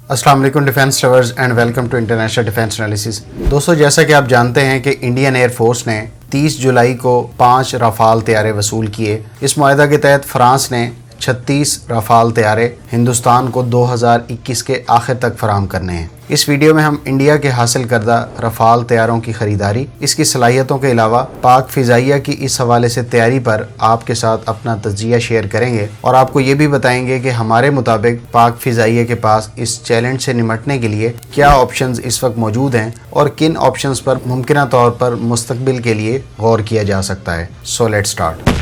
अस्सलाम वालेकुम defence lovers and welcome to international defence analysis. दोस्तों, जैसा कि आप जानते हैं कि इंडियन एयर फोर्स ने 30 जुलाई को 5 राफाल तैयारे वसूल किए। इस मुआहदा के तहत फ्रांस ने 36 राफाल तैयारे हिंदुस्तान को 2021 के आखिर तक फराहम करने हैं। इस वीडियो में हम इंडिया के हासिल करदा राफाल तैयारों की खरीदारी, इसकी सलाहियतों के अलावा पाक फिजाइया की इस हवाले से तैयारी पर आपके साथ अपना तज्जिया शेयर करेंगे और आपको ये भी बताएंगे कि हमारे मुताबिक पाक फिजाइया के पास इस चैलेंज से निमटने के लिए क्या ऑप्शंस इस वक्त मौजूद हैं और किन ऑप्शंस पर मुमकिन तौर पर मुस्तकबिल के लिए गौर किया जा सकता है। So let's start.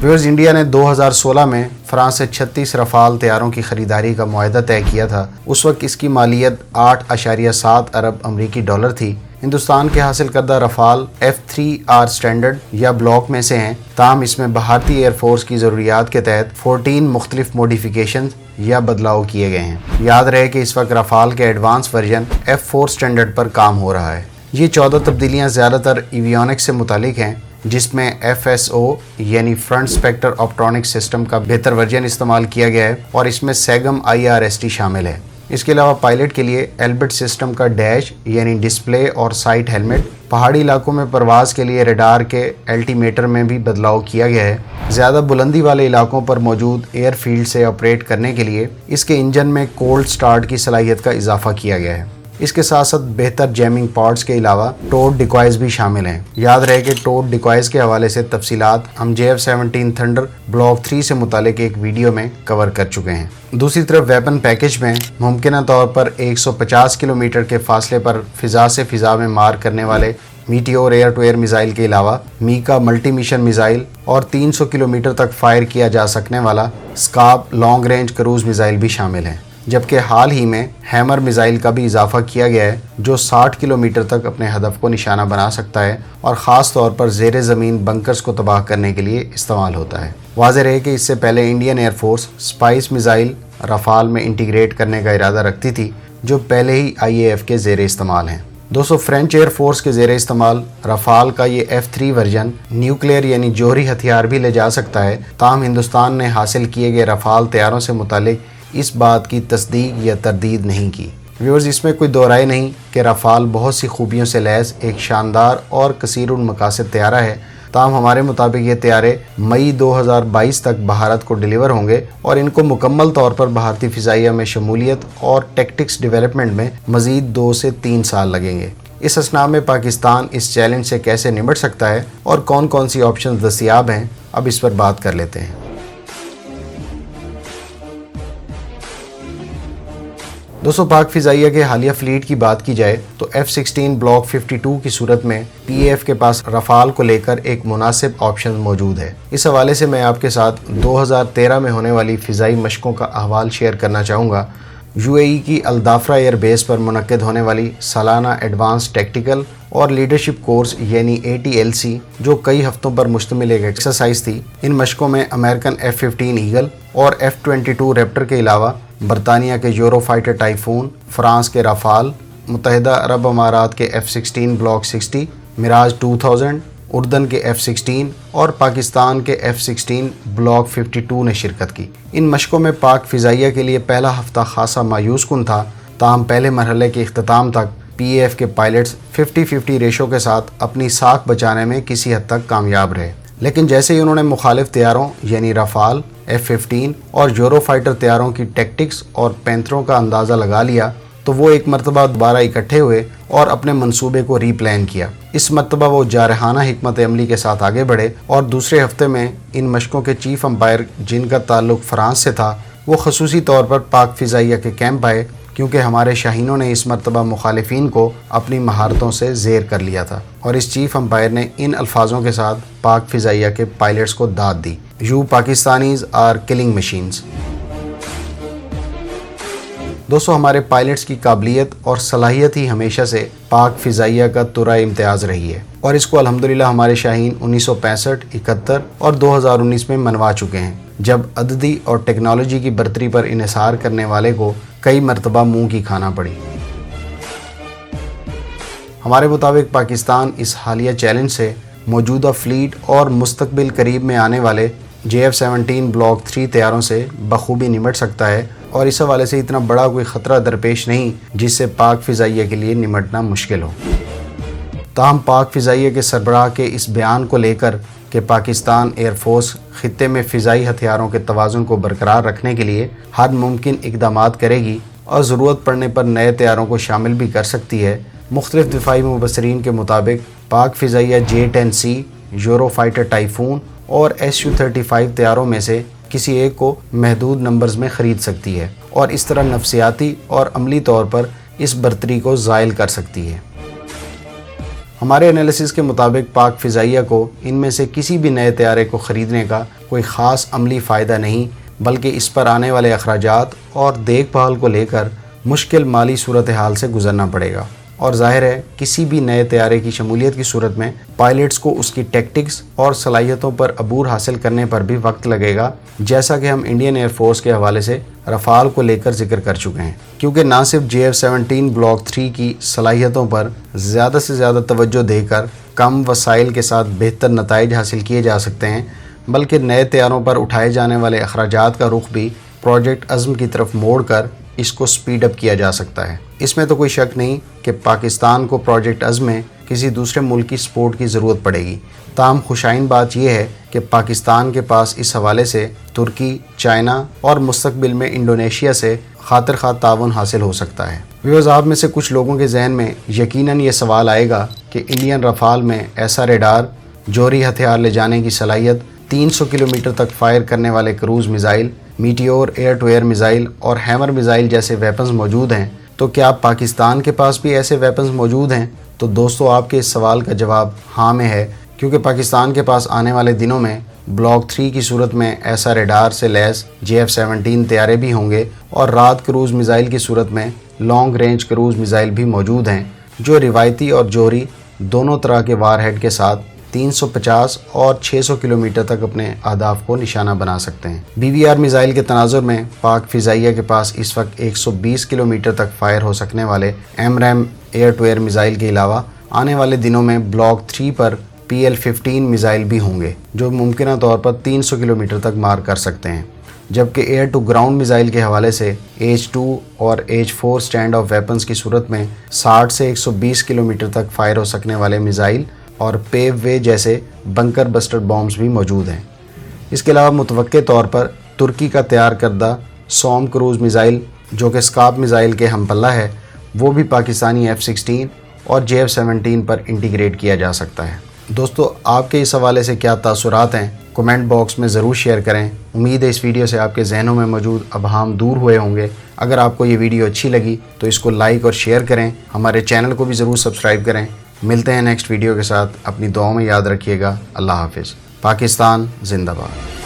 Viewers, India ने 2016 में फ्रांस से 36 रफाल तैयारों की ख़रीदारी का मुआहदा तय किया था। उस वक्त इसकी मालियत 8.7 अरब अमरीकी डॉलर थी। हिंदुस्तान के हासिल करदा रफाल F3R स्टैंडर्ड या ब्लॉक में से हैं, ताहम इसमें भारतीय एयरफोर्स की ज़रूरियात के तहत 14 मुख्तलिफ मॉडिफिकेशन या बदलाव किए गए हैं। याद रहे कि इस वक्त रफाल के एडवांस वर्जन F4 स्टैंडर्ड पर काम हो रहा है। ये 14 तब्दीलियाँ ज़्यादातर एवियोनिक्स से मुतालिक हैं, जिसमें FSO यानी फ्रंट स्पेक्टर ऑप्ट्रॉनिक सिस्टम का बेहतर वर्जन इस्तेमाल किया गया है और इसमें सेगम IRST शामिल है। इसके अलावा पायलट के लिए एल्बिट सिस्टम का डैश यानी डिस्प्ले और साइट हेलमेट, पहाड़ी इलाकों में परवाज़ के लिए रडार के एल्टीमीटर में भी बदलाव किया गया है। ज़्यादा बुलंदी वाले इलाकों पर मौजूद एयरफील्ड से ऑपरेट करने के लिए इसके इंजन में कोल्ड स्टार्ट की सलाहियत का इजाफा किया गया है। इसके साथ साथ बेहतर जैमिंग पॉड्स के अलावा टोड डिकॉयज भी शामिल हैं। याद रहे कि टोड डिकॉयज के हवाले से तफसीलात हम JF-17 थंडर ब्लॉक 3 से मुतालिक एक वीडियो में कवर कर चुके हैं। दूसरी तरफ वेपन पैकेज में मुमकिन तौर पर 150 किलोमीटर के फासले पर फ़िज़ा से फ़िज़ा में मार करने वाले meteor air to air missile के अलावा मीका मल्टी मिशन मिसाइल और 300 किलोमीटर तक फायर किया जा सकने वाला SCALP long range cruise missile भी शामिल हैं। जबकि हाल ही में हैमर मिसाइल का भी इजाफा किया गया है, जो 60 किलोमीटर तक अपने हदफ को निशाना बना सकता है और ख़ास तौर पर ज़ेरे ज़मीन बंकर्स को तबाह करने के लिए इस्तेमाल होता है। वाज़ेह रहे कि इससे पहले Indian air force spice missile Rafale में इंटीग्रेट करने का इरादा रखती थी, जो पहले ही IAF के ज़ेरे इस्तेमाल हैं। दोस्तों, फ्रेंच एयरफोर्स के ज़ेरे इस्तेमाल रफाल का ये F3 वर्जन न्यूक्लियर यानी जोहरी हथियार भी ले जा सकता है। ताहम हिंदुस्तान ने हासिल किए गए रफाल तैयारों से मुतालिक इस बात की तस्दीक या तरदीद नहीं की। व्यूअर्स, इसमें कोई दो राय नहीं कि रफाल बहुत सी खूबियों से लैस एक शानदार और कसीरुल मकासद तैयारा है। ताहम हमारे मुताबिक ये तैयारे मई 2022 तक भारत को डिलीवर होंगे और इनको मुकम्मल तौर पर भारतीय फ़िज़ाइया में शमूलियत और टेक्टिक्स डेवलपमेंट में मज़ीद 2 से 3 साल लगेंगे। इस असना में पाकिस्तान इस चैलेंज से कैसे निपट सकता है और कौन कौन सी ऑप्शन दस्तियाब हैं, अब इस पर बात कर लेते हैं। दोस्तों, पाक फ़िज़ाइया के हालिया फ्लीट की बात की जाए तो F-16 ब्लॉक 52 की सूरत में PAF के पास रफाल को लेकर एक मुनासिब ऑप्शन मौजूद है। इस हवाले से मैं आपके साथ 2013 में होने वाली फ़िज़ाई मशकों का अहवाल शेयर करना चाहूँगा। UAE की अल्दाफ्रा एयर बेस पर मुनक्किद होने वाली सालाना एडवांस टेक्टिकल और लीडरशिप कोर्स यानी ATLC, जो कई हफ्तों पर मुश्तमिल एक एक्सरसाइज थी। इन मशकों में अमेरिकन F-15 ईगल और F-22 रैप्टर के अलावा बरतानिया के यूरो फाइटर टाइफून, फ्रांस के रफाल, मुत्तहिदा अरब अमारात के F-16 ब्लॉक 60, मिराज 2000, उर्दन के F-16 और पाकिस्तान के F-16 ब्लॉक 52 ने शिरकत की। इन मशकों में पाक फ़िज़ाइया के लिए पहला हफ्ता खासा मायूस कुन था। ताहम पहले मरहले के इख्तिताम तक PAF के पायलट्स 50-50 रेशो के साथ अपनी साख बचाने में किसी हद तक कामयाब रहे, लेकिन जैसे ही उन्होंने मुखालिफ तैयारों यानी रफाल, F-15 और यूरो फाइटर तैयारों की टैक्टिक्स और पैंथरों का अंदाज़ा लगा लिया, तो वो एक मरतबा दोबारा इकट्ठे हुए और अपने मंसूबे को रीप्लान किया। इस मरतबा वो जारहाना हिकमत अमली के साथ आगे बढ़े और दूसरे हफ्ते में इन मशकों के चीफ अंपायर, जिनका ताल्लुक फ्रांस से था, वो खसूसी तौर पर पाक फ़िज़ाइया के कैंप आए, क्योंकि हमारे शाहीनों ने इस मरतबा मुखालिफिन को अपनी महारतों से ज़ेर कर लिया था। और इस चीफ अंपायर ने इन अल्फाजों के साथ पाक फ़िज़ाइया के पायलट्स को दाद दी, "you Pakistanis are killing machines". दोस्तों, हमारे पायलट्स की काबिलियत और सलाहियत ही हमेशा से पाक फ़िज़ाइया का तुरा इम्तियाज़ रही है और इसको अल्हम्दुलिल्लाह हमारे शाहीन 1965, 71 और 2019 में मनवा चुके हैं, जब अददी और टेक्नोलॉजी की बरतरी पर इन्हिसार करने वाले को कई मरतबा मुंह की खाना पड़ी। हमारे मुताबिक पाकिस्तान इस हालिया चैलेंज से मौजूदा फ्लीट और मुस्तकबिल करीब में आने वाले JF-17 ब्लॉक 3 तैयारों से बखूबी निमट सकता है और इस हवाले से इतना बड़ा कोई ख़तरा दरपेश नहीं जिससे पाक फ़िज़ाइया के लिए निमटना मुश्किल हो। ताहम पाक फ़िज़ाइया के सरबराह के इस बयान को लेकर कि पाकिस्तान एयरफोर्स ख़ित्ते में फ़िज़ाई हथियारों के तवाज़ुन को बरकरार रखने के लिए हर मुमकिन इक़दामात करेगी और ज़रूरत पड़ने पर नए तैयारों को शामिल भी कर सकती है। मुख्तलिफ़ दिफाई मुबसरीन के मुताबिक पाक फ़िज़ाइया J-10C, यूरोफाइटर टाइफून और Su-35 तैयारों में से किसी एक को महदूद नंबर्स में ख़रीद सकती है और इस तरह नफसियाती और अमली तौर पर इस बर्तरी को ज़ायल कर सकती है। हमारे एनालिसिस के मुताबिक पाक फ़िज़ाइया को इनमें से किसी भी नए तैयारे को ख़रीदने का कोई ख़ास अमली फ़ायदा नहीं, बल्कि इस पर आने वाले अखराजात और देखभाल को लेकर मुश्किल माली सूरत हाल से गुजरना पड़ेगा और ज़ाहिर है किसी भी नए तैयारे की शमूलियत की सूरत में पायलट्स को उसकी टैक्टिक्स और सलाहियतों पर अबूर हासिल करने पर भी वक्त लगेगा, जैसा कि हम इंडियन एयरफोर्स के हवाले से रफ़ाल को लेकर जिक्र कर चुके हैं। क्योंकि ना सिर्फ JF-17 ब्लॉक 3 की सलाहियतों पर ज़्यादा से ज़्यादा तवज्जो देकर कम वसाइल के साथ बेहतर नताइज हासिल किए जा सकते हैं, बल्कि नए तैयारों पर उठाए जाने वाले अखराजात का रुख भी प्रोजेक्ट अज़्म की तरफ मोड़ कर इसको स्पीड अप किया जा सकता है। इसमें तो कोई शक नहीं कि पाकिस्तान को प्रोजेक्ट अज़्म में किसी दूसरे मुल्क की सपोर्ट की ज़रूरत पड़ेगी। ताहम खुशाइन बात यह है कि पाकिस्तान के पास इस हवाले से तुर्की, चाइना और मुस्तकबिल में इंडोनेशिया से खातिर खा ताउन हासिल हो सकता है। व्यूअर्स, आप में से कुछ लोगों के जहन में यकीनन ये सवाल आएगा कि इंडियन रफ़ाल में ऐसा रेडार, जोहरी हथियार ले जाने की सलाहियत, 300 किलोमीटर तक फायर करने वाले cruise missile, meteor air to air missile और हैमर मिज़ाइल जैसे वेपन्स मौजूद हैं, तो क्या पाकिस्तान के पास भी ऐसे वेपन्स मौजूद हैं? तो दोस्तों, आपके इस सवाल का जवाब हाँ में है, क्योंकि पाकिस्तान के पास आने वाले दिनों में ब्लॉक 3 की सूरत में ऐसा रेडार से लैस JF-17 तैयारे भी होंगे और रात क्रूज़ मिज़ाइल की सूरत में लॉन्ग रेंज क्रूज़ मिज़ाइल भी मौजूद हैं, जो रिवायती और जोहरी दोनों तरह के वारहेड के साथ 350 और 600 किलोमीटर तक अपने अहदाफ को निशाना बना सकते हैं। BVR मिज़ाइल के तनाजुर में पाक फ़िज़ाइया के पास इस वक्त 120 किलोमीटर तक फायर हो सकने वाले AMRAAM air to air missile के अलावा आने वाले दिनों में ब्लॉक 3 पर PL-15 मिज़ाइल भी होंगे, जो मुमकिन तौर पर 300 किलोमीटर तक मार कर सकते हैं। जबकि एयर टू ग्राउंड मिज़ाइल के हवाले से H-2 और H-4 स्टैंड ऑफ वेपन्स की सूरत में 60 से 120 किलोमीटर तक फायर हो सकने वाले मिज़ाइल और पेव वे जैसे बंकर बस्टर बॉम्ब्स भी मौजूद हैं। इसके अलावा मुतवक्के तौर पर तुर्की का तैयार करदा सोम क्रूज़ मिज़ाइल, जो कि स्काप मिज़ाइल के हमपल्ला है, वो भी पाकिस्तानी F-16 और JF-17 पर इंटीग्रेट किया जा सकता है। दोस्तों, आपके इस हवाले से क्या तासुरात हैं, कमेंट बॉक्स में ज़रूर शेयर करें। उम्मीद है इस वीडियो से आपके जहनों में मौजूद अबहाम दूर हुए होंगे। अगर आपको ये वीडियो अच्छी लगी तो इसको लाइक और शेयर करें। हमारे चैनल को भी ज़रूर सब्सक्राइब करें। मिलते हैं नेक्स्ट वीडियो के साथ। अपनी दुआओं में याद रखिएगा। अल्लाह हाफिज़। पाकिस्तान जिंदाबाद।